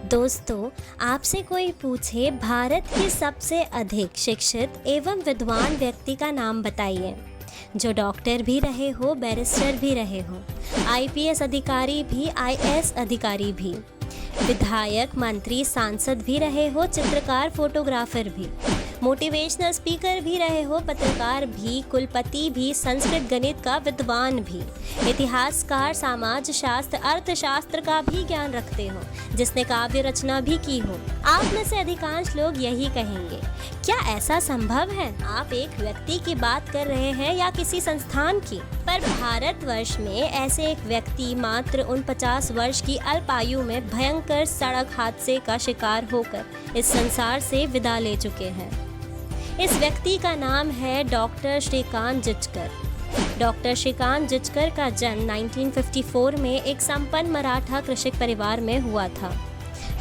दोस्तों, आपसे कोई पूछे भारत के सबसे अधिक शिक्षित एवं विद्वान व्यक्ति का नाम बताइए, जो डॉक्टर भी रहे हो, बैरिस्टर भी रहे हो, आईपीएस अधिकारी भी, आईएएस अधिकारी भी, विधायक, मंत्री, सांसद भी रहे हो, चित्रकार, फोटोग्राफर भी, मोटिवेशनल स्पीकर भी रहे हो, पत्रकार भी, कुलपति भी, संस्कृत गणित का विद्वान भी, इतिहासकार, समाज शास्त्र, अर्थशास्त्र का भी ज्ञान रखते हो, जिसने काव्य रचना भी की हो। आप में से अधिकांश लोग यही कहेंगे, क्या ऐसा संभव है? आप एक व्यक्ति की बात कर रहे हैं या किसी संस्थान की? पर भारतवर्ष में ऐसे एक व्यक्ति मात्र 49 वर्ष की अल्प आयु में भयंकर सड़क हादसे का शिकार होकर इस संसार से विदा ले चुके हैं। इस व्यक्ति का नाम है डॉक्टर श्रीकांत जिचकर। डॉक्टर श्रीकांत जिचकर का जन्म 1954 में एक संपन्न मराठा कृषक परिवार में हुआ था।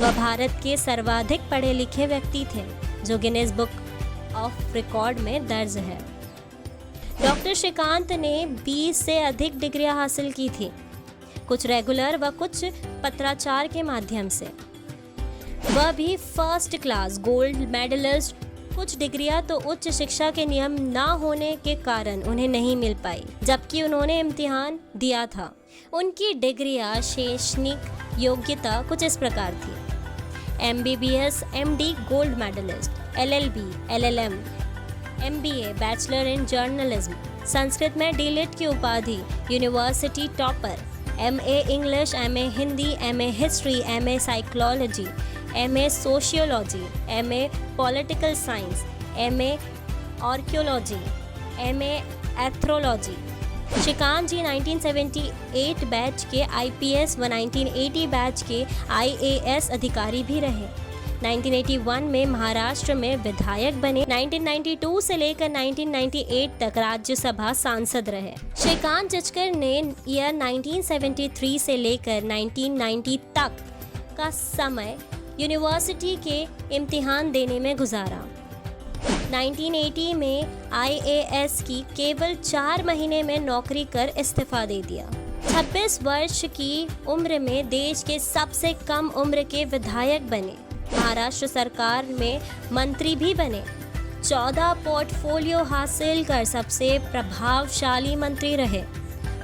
वह भारत के सर्वाधिक पढ़े लिखे व्यक्ति थे, जो गिनीज बुक ऑफ रिकॉर्ड में दर्ज है। डॉक्टर श्रीकांत ने 20 से अधिक डिग्रियां हासिल की थी, कुछ रेगुलर व कुछ पत्राचार के माध्यम से। वह भी फर्स्ट क्लास गोल्ड मेडलिस्ट। कुछ डिग्रियां तो उच्च शिक्षा के नियम ना होने के कारण उन्हें नहीं मिल पाई, जबकि उन्होंने इम्तिहान दिया था। उनकी डिग्रियां शैक्षणिक योग्यता कुछ इस प्रकार थी: MBBS, MD gold medallist, LLB, LLM, MBA bachelor in journalism, Sanskrit में डीलिट की उपाधि, university topper, MA English, MA Hindi, MA history, MA psychology, MA sociology, MA political science, MA archaeology, MA anthropology. Shrikant ji 1978 batch के IPS व 1980 batch के IAS अधिकारी भी रहे। 1981 में महाराष्ट्र में विधायक बने। 1992 से लेकर 1998 तक राज्यसभा सांसद रहे। श्रीकांत जिचकर ने ईयर 1973 से लेकर 1990 तक का समय यूनिवर्सिटी के इम्तिहान देने में गुजारा। 1980 में IAS की केवल 4 महीने में नौकरी कर इस्तीफा दे दिया। 26 वर्ष की उम्र में देश के सबसे कम उम्र के विधायक बने। महाराष्ट्र सरकार में मंत्री भी बने। 14 पोर्टफोलियो हासिल कर सबसे प्रभावशाली मंत्री रहे।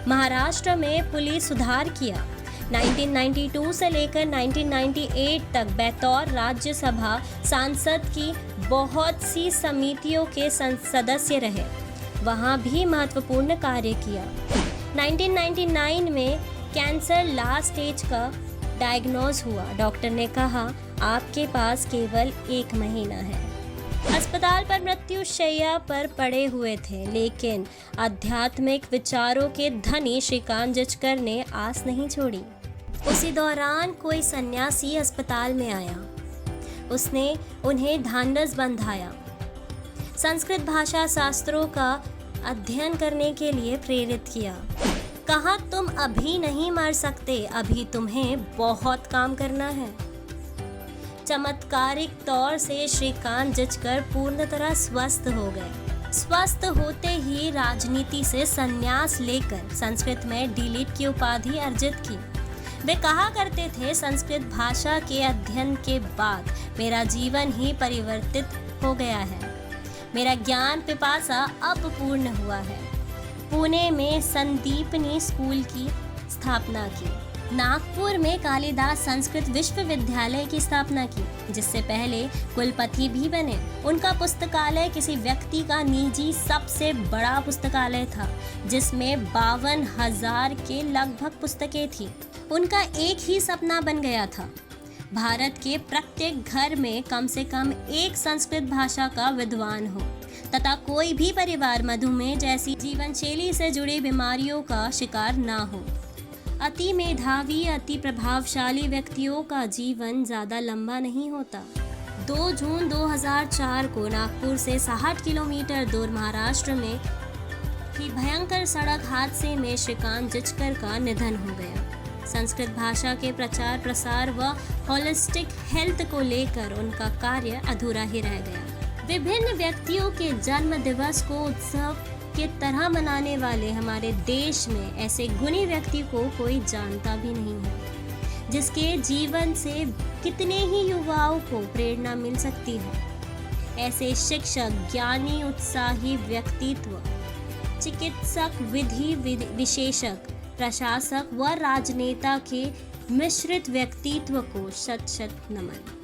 महाराष्ट्र में पुलिस सुधार किया। 1992 से लेकर 1998 तक बतौर राज्यसभा सांसद की बहुत सी समितियों के सदस्य रहे। वहाँ भी महत्वपूर्ण कार्य किया। 1999 में कैंसर लास्ट स्टेज का डायग्नोज हुआ। डॉक्टर ने कहा, आपके पास केवल 1 महीना है। अस्पताल पर मृत्यु शैया पर पड़े हुए थे, लेकिन आध्यात्मिक विचारों के धनी श्रीकांत जिचकर ने आस नहीं छोड़ी। उसी दौरान कोई सन्यासी अस्पताल में आया। उसने उन्हें ढांढस बंधाया, संस्कृत भाषा शास्त्रों का अध्ययन करने के लिए प्रेरित किया। कहा, तुम अभी नहीं मर सकते, अभी तुम्हें बहुत काम करना है। चमत्कारिक तौर से श्रीकांत जिचकर पूर्ण तरह स्वस्थ हो गए। स्वस्थ होते ही राजनीति से संन्यास लेकर संस्कृत में डीलिट की उपाधि अर्जित की। वे कहा करते थे, संस्कृत भाषा के अध्ययन के बाद मेरा जीवन ही परिवर्तित हो गया है। मेरा ज्ञान पिपासा अब पूर्ण हुआ है। पुणे में संदीपनी स्कूल की स्थापना की। नागपुर में कालिदास संस्कृत विश्वविद्यालय की स्थापना की, जिससे पहले कुलपति भी बने। उनका पुस्तकालय किसी व्यक्ति का निजी सबसे बड़ा पुस्तकालय था, जिसमें 52,000 के लगभग पुस्तकें थी। उनका एक ही सपना बन गया था, भारत के प्रत्येक घर में कम से कम एक संस्कृत भाषा का विद्वान हो, तथा कोई भी परिवार मधुमेह जैसी जीवन शैली से जुड़ी बीमारियों का शिकार ना हो। अति मेधावी, अति प्रभावशाली व्यक्तियों का जीवन ज़्यादा लंबा नहीं होता। 2 जून 2004 को नागपुर से 60 किलोमीटर दूर महाराष्ट्र में की भयंकर सड़क हादसे में श्रीकांत जिचकर का निधन हो गया। संस्कृत भाषा के प्रचार प्रसार व होलिस्टिक हेल्थ को लेकर उनका कार्य अधूरा ही रह गया। विभिन्न व्यक्तियों के जन्म दिवस को उत्सव के तरह मनाने वाले हमारे देश में ऐसे गुणी व्यक्ति को कोई जानता भी नहीं है। जिसके जीवन से कितने ही युवाओं को प्रेरणा मिल सकती है। ऐसे शिक्षक, ज्ञानी, उत्साही व्यक्तित्व, चिकित्सक, विधि विशेषज्ञ, प्रशासक व राजनेता के मिश्रित व्यक्तित्व को शत शत नमन।